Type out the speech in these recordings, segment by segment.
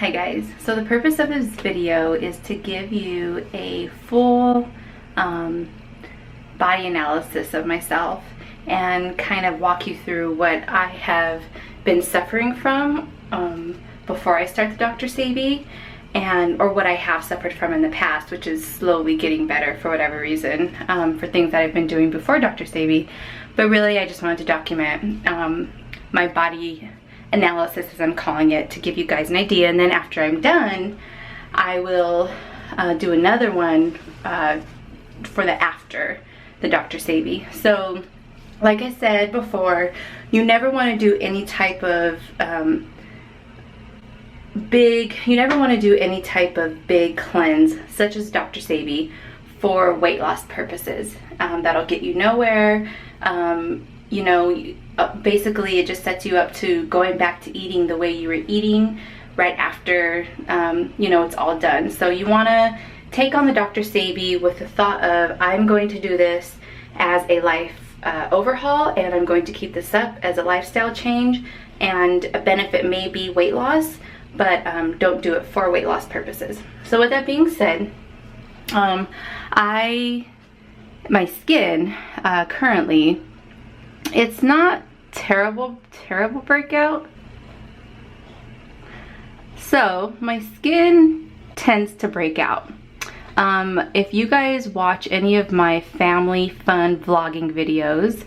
Hi guys, so the purpose of this video is to give you a full body analysis of myself and kind of walk you through what I have been suffering from before I start the Dr. Sebi, or what I have suffered from in the past, which is slowly getting better for whatever reason, for things that I've been doing before Dr. Sebi. But really I just wanted to document my body analysis, as I'm calling it, to give you guys an idea. And then after I'm done, I will do another one for the after the Dr. Sebi. So like I said before, you never want to do any type of big cleanse such as Dr. Sebi for weight loss purposes. That'll get you nowhere. You know, basically it just sets you up to going back to eating the way you were eating right after, you know, it's all done. So you want to take on the Dr. Sebi with the thought of, I'm going to do this as a life overhaul, and I'm going to keep this up as a lifestyle change, and a benefit may be weight loss, but don't do it for weight loss purposes. So with that being said, my skin currently, it's not terrible breakout. So my skin tends to break out. If you guys watch any of my family fun vlogging videos,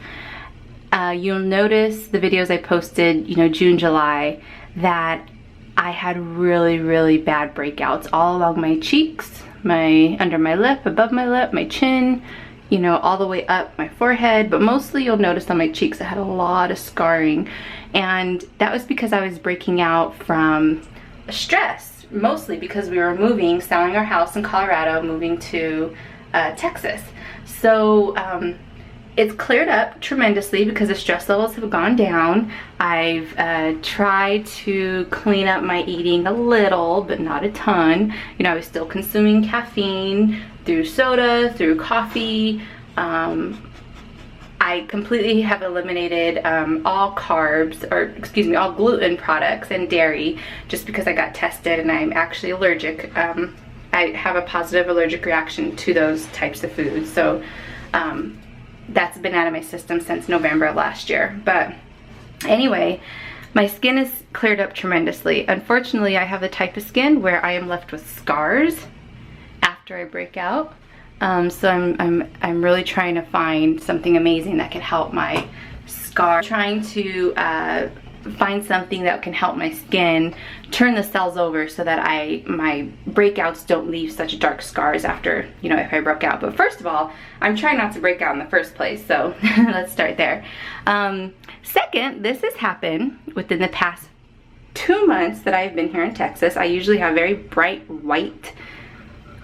you'll notice the videos I posted, you know, June, July, that I had really bad breakouts all along my cheeks, under my lip, above my lip, my chin, you know, all the way up my forehead, but mostly you'll notice on my cheeks I had a lot of scarring, and that was because I was breaking out from stress, mostly because we were moving, selling our house in Colorado, moving to Texas. So it's cleared up tremendously because the stress levels have gone down. I've tried to clean up my eating a little, but not a ton. You know, I was still consuming caffeine through soda, through coffee. I completely have eliminated all carbs, or excuse me, all gluten products and dairy, just because I got tested and I'm actually allergic. I have a positive allergic reaction to those types of foods. So that's been out of my system since November of last year. But anyway, my skin is cleared up tremendously. Unfortunately, I have the type of skin where I am left with scars after I break out. So I'm really trying to find something amazing that can help my scar. Trying to find something that can help my skin turn the cells over so that my breakouts don't leave such dark scars after, you know, if I broke out. But first of all, I'm trying not to break out in the first place, so let's start there. Second, this has happened within the past 2 months that I've been here in Texas. I usually have very bright white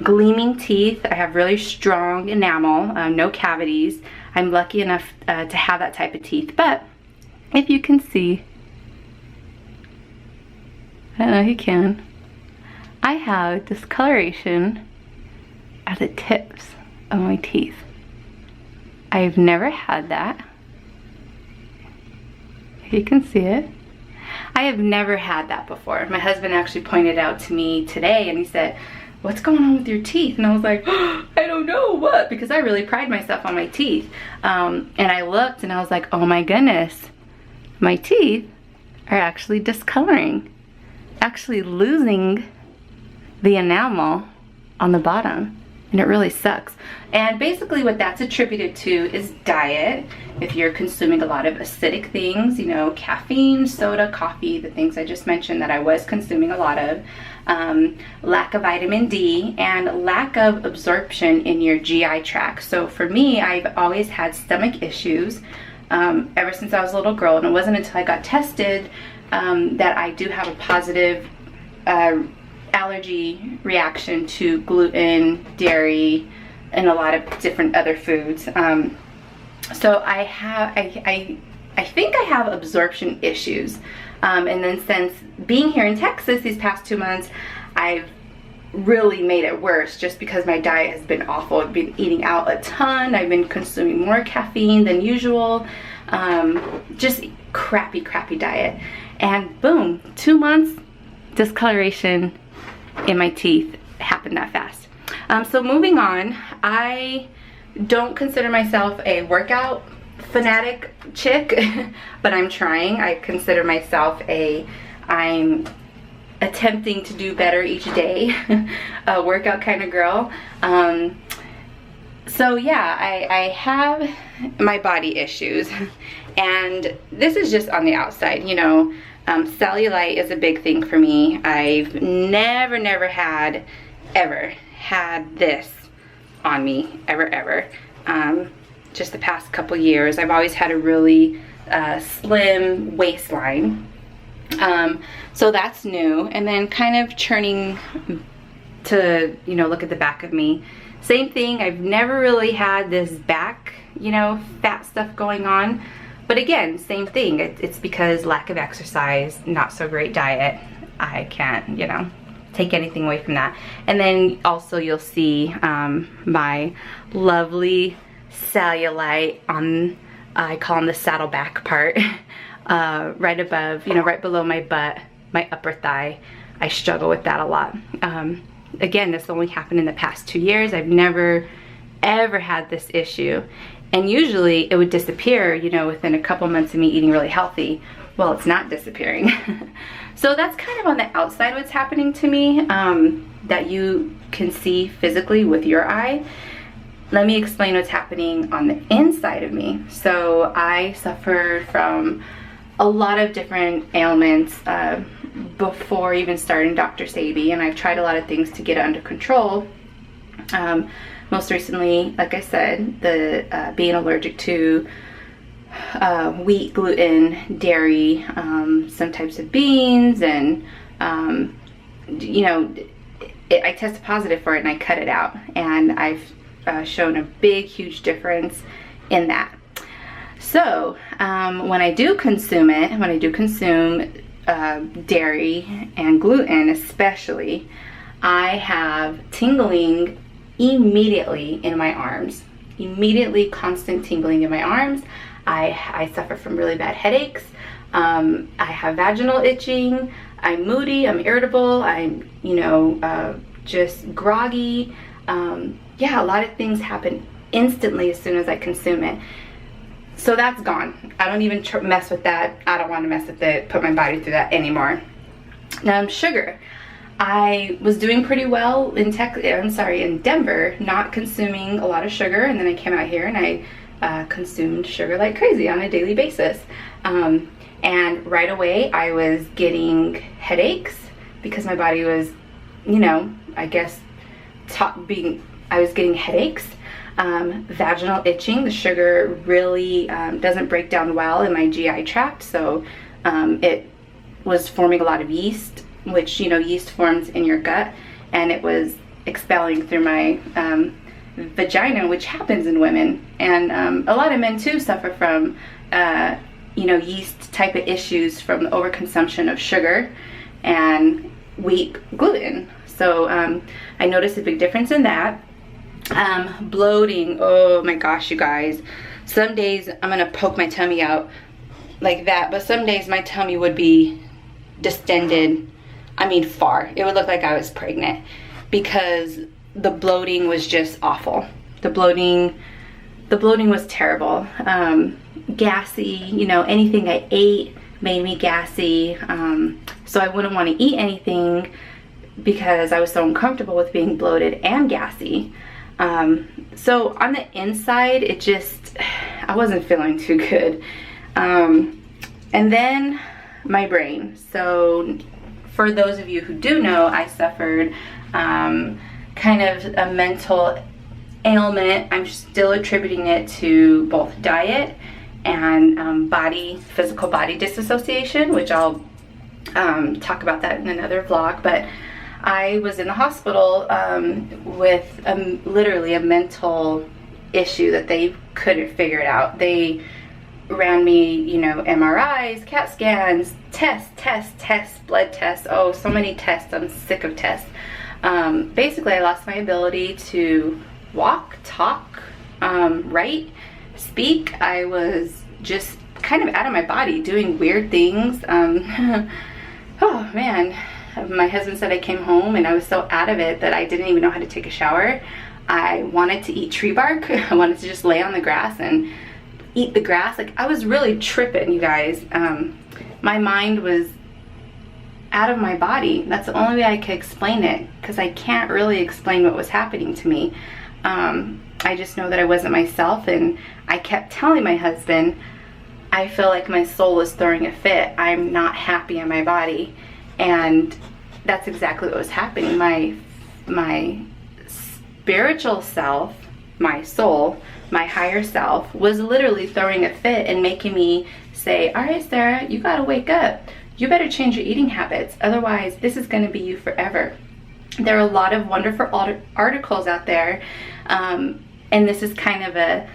gleaming teeth. I have really strong enamel, no cavities. I'm lucky enough to have that type of teeth. But if you can see, I don't know if you can, I have discoloration at the tips of my teeth. I've never had that. If you can see it. I have never had that before. My husband actually pointed out to me today, and he said, "What's going on with your teeth?" And I was like, oh, I don't know what, because I really pride myself on my teeth. And I looked and I was like, oh my goodness, my teeth are actually discoloring, actually losing the enamel on the bottom, and it really sucks. And basically what that's attributed to is diet. If you're consuming a lot of acidic things, you know, caffeine, soda, coffee, the things I just mentioned that I was consuming a lot of, lack of vitamin D, and lack of absorption in your GI tract. So for me, I've always had stomach issues ever since I was a little girl, and it wasn't until I got tested that I do have a positive allergy reaction to gluten, dairy, and a lot of different other foods. So I think I have absorption issues. And then since being here in Texas these past 2 months, I've really made it worse just because my diet has been awful. I've been eating out a ton. I've been consuming more caffeine than usual. Just crappy diet. And boom, 2 months discoloration in my teeth happened that fast. So moving on, I don't consider myself a workout fanatic chick, but I'm trying. I consider myself I'm attempting to do better each day, a workout kind of girl. So yeah, I have my body issues, and this is just on the outside, you know. Cellulite is a big thing for me. I've never ever had this on me, ever. Just the past couple years, I've always had a really slim waistline. So that's new. And then kind of turning to, you know, look at the back of me. Same thing, I've never really had this back, you know, fat stuff going on. But again, same thing. It's because lack of exercise, not so great diet. I can't, you know, take anything away from that. And then also you'll see my lovely cellulite on, I call them the saddleback part, right above, you know, right below my butt, my upper thigh. I struggle with that a lot. Again, this only happened in the past 2 years. I've never ever had this issue. And usually it would disappear, you know, within a couple months of me eating really healthy. Well, it's not disappearing. So that's kind of on the outside what's happening to me, that you can see physically with your eye. Let me explain what's happening on the inside of me. So I suffered from a lot of different ailments before even starting Dr. Sebi, and I've tried a lot of things to get it under control. Most recently, like I said, the being allergic to wheat, gluten, dairy, some types of beans, and you know, I tested positive for it and I cut it out, and I've shown a big, huge difference in that. So when I do consume it, when I do consume dairy and gluten especially, I have tingling immediately in my arms. Immediately constant tingling in my arms. I suffer from really bad headaches. I have vaginal itching. I'm moody, I'm irritable, I'm, you know, just groggy. Yeah, a lot of things happen instantly as soon as I consume it. So that's gone. I don't even mess with that. I don't want to mess with it, put my body through that anymore. Sugar. I was doing pretty well in Denver, not consuming a lot of sugar, and then I came out here and I consumed sugar like crazy on a daily basis. And right away I was getting headaches because my body was, you know, I guess I was getting headaches. Vaginal itching. The sugar really doesn't break down well in my GI tract, so it was forming a lot of yeast, which, you know, yeast forms in your gut, and it was expelling through my vagina, which happens in women, and a lot of men too suffer from you know, yeast type of issues from the overconsumption of sugar and wheat, gluten. So I noticed a big difference in that. Bloating, oh my gosh, you guys. Some days I'm gonna poke my tummy out like that, but some days my tummy would be distended. I mean, far. It would look like I was pregnant because the bloating was just awful. The bloating was terrible. Gassy, you know, anything I ate made me gassy. So I wouldn't want to eat anything because I was so uncomfortable with being bloated and gassy. So on the inside, it just, I wasn't feeling too good. And then my brain. So for those of you who do know, I suffered kind of a mental ailment. I'm still attributing it to both diet and physical body disassociation, which I'll talk about that in another vlog. But I was in the hospital with literally a mental issue that they couldn't figure it out. They ran me, you know, MRIs, CAT scans, tests, blood tests. Oh, so many tests. I'm sick of tests. Basically, I lost my ability to walk, talk, write, speak. I was just kind of out of my body doing weird things. Oh man, My husband said I came home and I was so out of it that I didn't even know how to take a shower. I wanted to eat tree bark. I wanted to just lay on the grass and eat the grass. Like, I was really tripping, you guys. My mind was out of my body. That's the only way I could explain it, because I can't really explain what was happening to me. I just know that I wasn't myself, and I kept telling my husband, I feel like my soul is throwing a fit. I'm not happy in my body. And that's exactly what was happening. My spiritual self, my soul, my higher self was literally throwing a fit and making me say, all right, Sarah, you gotta wake up. You better change your eating habits. Otherwise, this is gonna be you forever. There are a lot of wonderful articles out there, and this is kind of a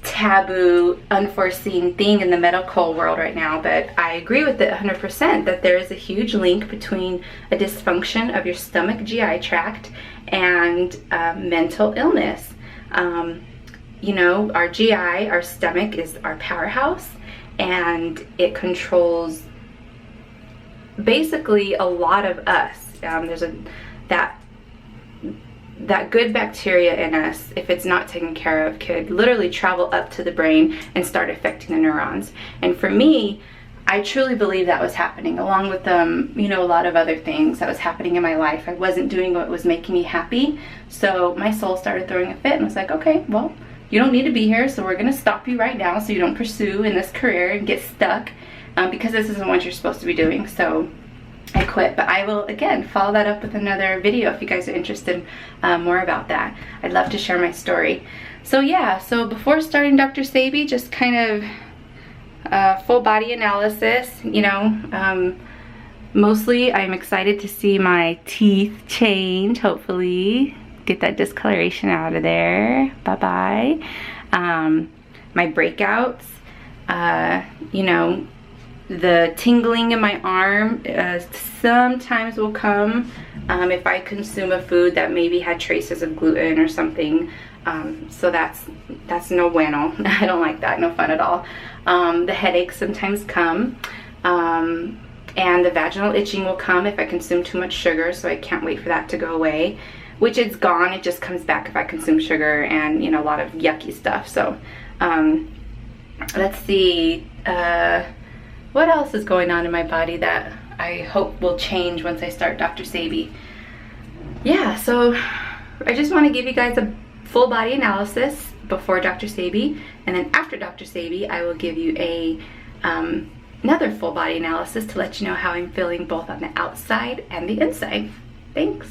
taboo, unforeseen thing in the medical world right now, but I agree with it 100% that there is a huge link between a dysfunction of your stomach GI tract and mental illness. You know, our GI, our stomach, is our powerhouse, and it controls basically a lot of us. There's that good bacteria in us, if it's not taken care of, could literally travel up to the brain and start affecting the neurons. And for me, I truly believe that was happening, along with you know, a lot of other things that was happening in my life. I wasn't doing what was making me happy, so my soul started throwing a fit and was like, okay, well, you don't need to be here, so we're gonna stop you right now so you don't pursue in this career and get stuck, because this isn't what you're supposed to be doing. So I quit, but I will again follow that up with another video if you guys are interested more about that. I'd love to share my story. So yeah, so before starting Dr. Sebi, just kind of full body analysis, you know. Mostly I'm excited to see my teeth change, hopefully. Get that discoloration out of there. Bye-bye. My breakouts, you know, the tingling in my arm sometimes will come if I consume a food that maybe had traces of gluten or something. So that's no bueno. I don't like that. No fun at all. The headaches sometimes come. And the vaginal itching will come if I consume too much sugar, so I can't wait for that to go away. Which it's gone, it just comes back if I consume sugar and, you know, a lot of yucky stuff. So let's see, what else is going on in my body that I hope will change once I start Dr. Sebi. Yeah, so I just want to give you guys a full body analysis before Dr. Sebi, and then after Dr. Sebi I will give you a another full body analysis to let you know how I'm feeling both on the outside and the inside. Thanks.